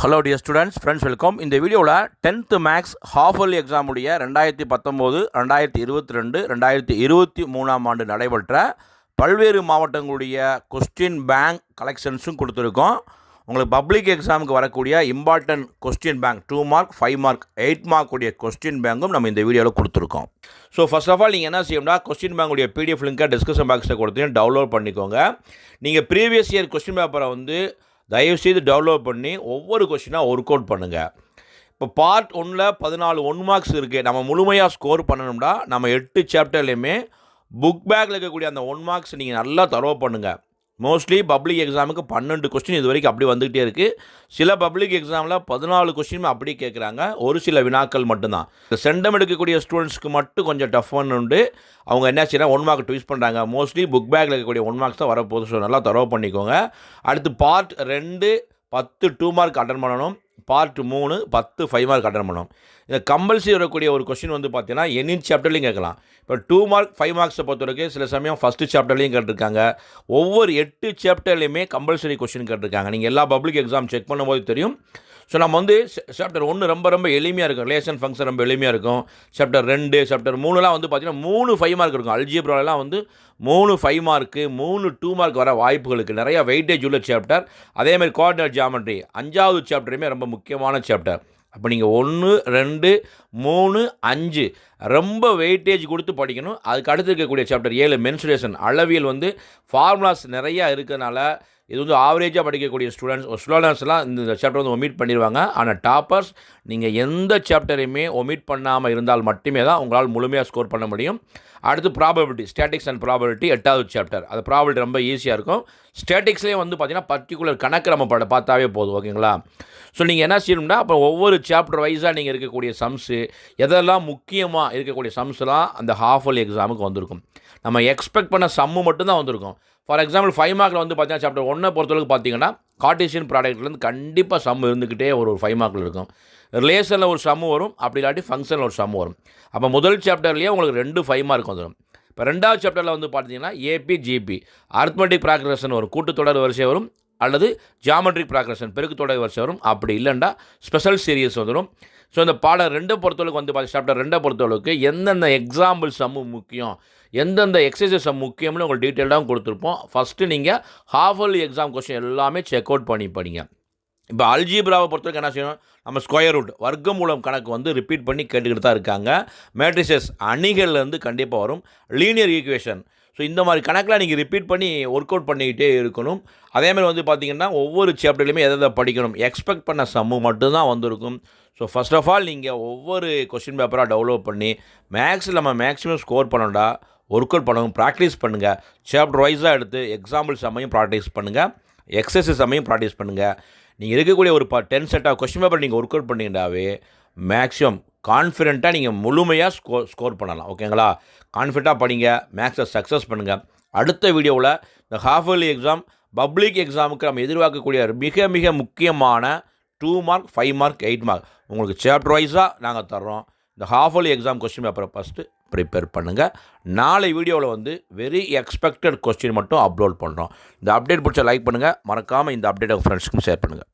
Hello dear students, friends, welcome. இந்த வீடியோவில் 10th maths half yearly எக்ஸாமுடைய 2019, 2022, 2023ஆம் ஆண்டு நடைபெற்ற பல்வேறு மாவட்டங்களுடைய கொஸ்டின் பேங்க் கலெக்ஷன்ஸும் கொடுத்துருக்கோம். உங்களுக்கு பப்ளிக் எக்ஸாமுக்கு வரக்கூடிய important question bank 2 mark, 5 mark, 8 mark உடைய கொஸ்டின் பேங்கும் நம்ம இந்த வீடியோவில் கொடுத்துருக்கோம். ஸோ ஃபர்ஸ்ட் ஆஃப் ஆல் நீங்கள் என்ன செய்யணும்னா, கொஸ்டின் பேங்குடைய பிடிஎஃப் லிங்கை டிஸ்கிரிப்ஷன் பாக்ஸில் கொடுத்து டவுன்லோட் பண்ணிக்கோங்க. நீங்கள் ப்ரீவியஸ் இயர் கொஸ்டின் பேப்பரை தயவுசெய்து டவுன்லோட் பண்ணி ஒவ்வொரு கொஸ்டினாக ஒர்க் அவுட் பண்ணுங்கள். இப்போ பார்ட் 1ல் 14 1 மார்க்ஸ் இருக்குது. நம்ம முழுமையாக ஸ்கோர் பண்ணணும்னா நம்ம 8 சாப்டர்லேயுமே புக் பேக்கில் இருக்கக்கூடிய அந்த 1 மார்க்ஸ் நீங்கள் நல்லா தரவு பண்ணுங்கள். மோஸ்ட்லி பப்ளிக் எக்ஸாமுக்கு 12 கொஸ்டின் இது வரைக்கும் அப்படி வந்துகிட்டே இருக்குது. சில பப்ளிக் எக்ஸாமில் 14 கொஸ்டின் அப்படி கேட்குறாங்க. ஒரு சில வினாக்கள் மட்டும்தான். இந்த சென்டம் எடுக்கக்கூடிய ஸ்டூடெண்ட்ஸ்க்கு மட்டும் கொஞ்சம் டஃப்னு உண்டு. அவங்க என்ன செய்யறாங்க, 1 மார்க் ட்விஸ்ட் பண்ணுறாங்க. மோஸ்ட்லி புக் பேக்கில் இருக்கக்கூடிய 1 மார்க்ஸ் தான் வரப்போகுது. ஸோ நல்லா தரவு பண்ணிக்கோங்க. அடுத்து பார்ட் 2 10 2 மார்க் அட்டன் பண்ணணும். பார்ட் 3 10 5 மார்க் அட்டன் பண்ணணும். இந்த கம்பல்சரி வரக்கூடிய ஒரு கொஸ்டின் பார்த்தீங்கன்னா எனி சாப்டர்லையும் கேட்கலாம். இப்போ 2 மார்க் 5 மார்க்ஸை பொறுத்தவரைக்கும் சில சமயம் ஃபஸ்ட்டு சாப்டர்லையும் கேட்டிருக்காங்க. ஒவ்வொரு 8 சாப்டர்லையுமே கம்பல்சரி கொஸ்டின் கேட்டிருக்காங்க. நீங்கள் எல்லா பப்ளிக் எக்ஸாம் செக் பண்ணும்போது தெரியும். ஸோ நம்ம சாப்டர் 1 ரொம்ப எளிமையாக இருக்கும். ரிலேஷன் ஃபங்க்ஷன் ரொம்ப எளிமையாக இருக்கும். சாப்டர் 2 சாப்டர் 3லாம் பார்த்தீங்கன்னா 3 5 மார்க் இருக்கும். அல்ஜிப்ராலாம் 3 5 மார்க்கு, 3 2 மார்க் வர வாய்ப்புகளுக்கு நிறையா வெயிட்டேஜ் உள்ள சாப்டர். அதேமாதிரி கோஆர்டினேட் ஜியாமெட்ரி 5வது சாப்டருமே ரொம்ப முக்கியமான சாப்டர். அப்போ நீங்கள் 1 2 3 5 ரொம்ப வெயிட்டேஜ் கொடுத்து படிக்கணும். அதுக்கு அடுத்து இருக்கக்கூடிய சாப்டர் 7 மென்சுரேஷன் அளவியல் ஃபார்முலாஸ் நிறையா இருக்கிறதுனால இது ஆவரேஜாக படிக்கக்கூடிய ஸ்டூடெண்ட்ஸ்லாம் இந்த சாப்டர் ஒமிட் பண்ணிடுவாங்க. ஆனால் டாப்பர்ஸ் நீங்கள் எந்த சாப்டரையுமே ஒமிட் பண்ணாமல் இருந்தால் மட்டுமே தான் உங்களால் முழுமையாக ஸ்கோர் பண்ண முடியும். அடுத்து ப்ராபபிலிட்டி, ஸ்டாட்டிக்ஸ் அண்ட் ப்ராபபிலிட்டி 8வது சாப்டர். அது ப்ராபபிலிட்டி ரொம்ப ஈஸியாக இருக்கும். ஸ்டாட்டிக்ஸ்லேயே பார்த்தீங்கன்னா பர்டிகுலர் கணக்கு நம்ம பார்த்தாவே போதும். ஓகேங்களா? ஸோ நீங்கள் என்ன செய்யணும்னா, அப்போ ஒவ்வொரு சாப்டர் வைஸாக நீங்கள் இருக்கக்கூடிய சம்ஸு எதெல்லாம் முக்கியமாக இருக்கக்கூடிய சம்ஸ்லாம் அந்த ஹாஃப் இயர்லி எக்ஸாமுக்கு வந்திருக்கும். நம்ம எக்ஸ்பெக்ட் பண்ண சம்மு மட்டும்தான் வந்திருக்கும். ஃபார் எக்ஸாம்பிள் 5 மார்க்கில் பார்த்தீங்கன்னா சாப்டர் 1 பொறுத்தளவுக்கு பார்த்தீங்கன்னா கார்ட்டீசியன் ப்ராடக்ட்லேருந்து கண்டிப்பாக சம் இருந்துக்கிட்டே ஒரு 5 மார்க்கில் இருக்கும். ரிலேஷனில் ஒரு சம்மு வரும், அப்படி இல்லாட்டி ஃபங்க்ஷனில் ஒரு சம்மு வரும். அப்போ முதல் சாப்டர்லேயே உங்களுக்கு 2 5 மார்க் வந்துடும். இப்போ 2வது சாப்டரில் பார்த்தீங்கன்னா ஏபி ஜிபி அரித்மெட்டிக் ப்ராக்ரஷன் வரும், கூட்டுத்தொடர் வரிசை வரும், அல்லது ஜியாமெட்ரிக் ப்ராக்ரஷன் பெருக்குத்தொடர் வரிசை வரும். அப்படி இல்லைண்டா ஸ்பெஷல் சீரியஸ் வந்துடும். ஸோ இந்த பாடம் 2 பொறுத்தளவுக்கு சாப்டர் 2 பொறுத்தளவுக்கு எந்தெந்த எக்ஸாம்பிள் சம்மு முக்கியம், எந்தெந்த எக்ஸசைஸ் சம் முக்கியம்னு உங்களுக்கு டீட்டெயிலாகவும் கொடுத்துருப்போம். ஃபஸ்ட்டு நீங்கள் ஹாஃப் இயர்லி எக்ஸாம் கொஸ்டின் எல்லாமே செக் அவுட் பண்ணி படிங்க. இப்போ அல்ஜிப்ராவை பொறுத்தவரைக்கும் என்ன செய்யணும், நம்ம ஸ்கொயர் ரூட் வர்க்கமூலம் கணக்கு ரிப்பீட் பண்ணி கேட்டுக்கிட்டு தான் இருக்காங்க. மேட்ரிசஸ் அணிகள்லேருந்து கண்டிப்பாக வரும். லீனியர் ஈக்குவேஷன், ஸோ இந்த மாதிரி கணக்கெலாம் நீங்கள் ரிப்பீட் பண்ணி ஒர்க் அவுட் பண்ணிக்கிட்டே இருக்கணும். அதேமாதிரி பார்த்தீங்கன்னா ஒவ்வொரு சாப்டர்லையுமே எதை படிக்கணும், எக்ஸ்பெக்ட் பண்ண சம்மு மட்டும்தான் வந்திருக்கும். ஸோ ஃபர்ஸ்ட் ஆஃப் ஆல் நீங்கள் ஒவ்வொரு கொஸ்டின் பேப்பராக டெவலப் பண்ணி மேக்ஸில் நம்ம மேக்ஸிமம் ஸ்கோர் பண்ணணும்டா ஒர்க் அவுட் பண்ணணும், ப்ராக்டிஸ் பண்ணுங்கள். சாப்டர் வைஸாக எடுத்து எக்ஸாம்பிள் சம்மையும் ப்ராக்டிஸ் பண்ணுங்கள், எக்ஸசைஸ் சம்மையும் ப்ராக்டிஸ் பண்ணுங்கள். நீங்கள் இருக்கக்கூடிய ஒரு 10 செட் ஆஃப் கொஸ்டின் பேப்பர் நீங்கள் ஒர்க் அவுட் பண்ணிங்கன்னாவே மேக்ஸிமம் கான்ஃபிடென்ட்டாக நீங்கள் முழுமையாக ஸ்கோர் பண்ணலாம். ஓகேங்களா? கான்ஃபிடென்ட்டாக படிங்க, மேக்ஸை சக்ஸஸ் பண்ணுங்கள். அடுத்த வீடியோவில் இந்த ஹாஃப் இயர்லி எக்ஸாம் பப்ளிக் எக்ஸாமுக்கு நம்ம எதிர்பார்க்கக்கூடிய மிக மிக முக்கியமான 2 மார்க் 5 மார்க் 8 மார்க் உங்களுக்கு சாப்டர் வைஸாக நாங்கள் தர்றோம். இந்த ஹாஃப் இயர்லி எக்ஸாம் கொஸ்டின் பேப்பரை ஃபஸ்ட்டு ப்ரிப்பேர் பண்ணுங்கள். நாளை வீடியோவில் வெரி எக்ஸ்பெக்டட் கொஸ்டின் மட்டும் அப்லோட் பண்ணுறோம். இந்த அப்டேட் பிடிச்ச லைக் பண்ணுங்கள், மறக்காமல் இந்த அப்டேட்டை ஃப்ரெண்ட்ஸ்க்கும் ஷேர் பண்ணுங்கள்.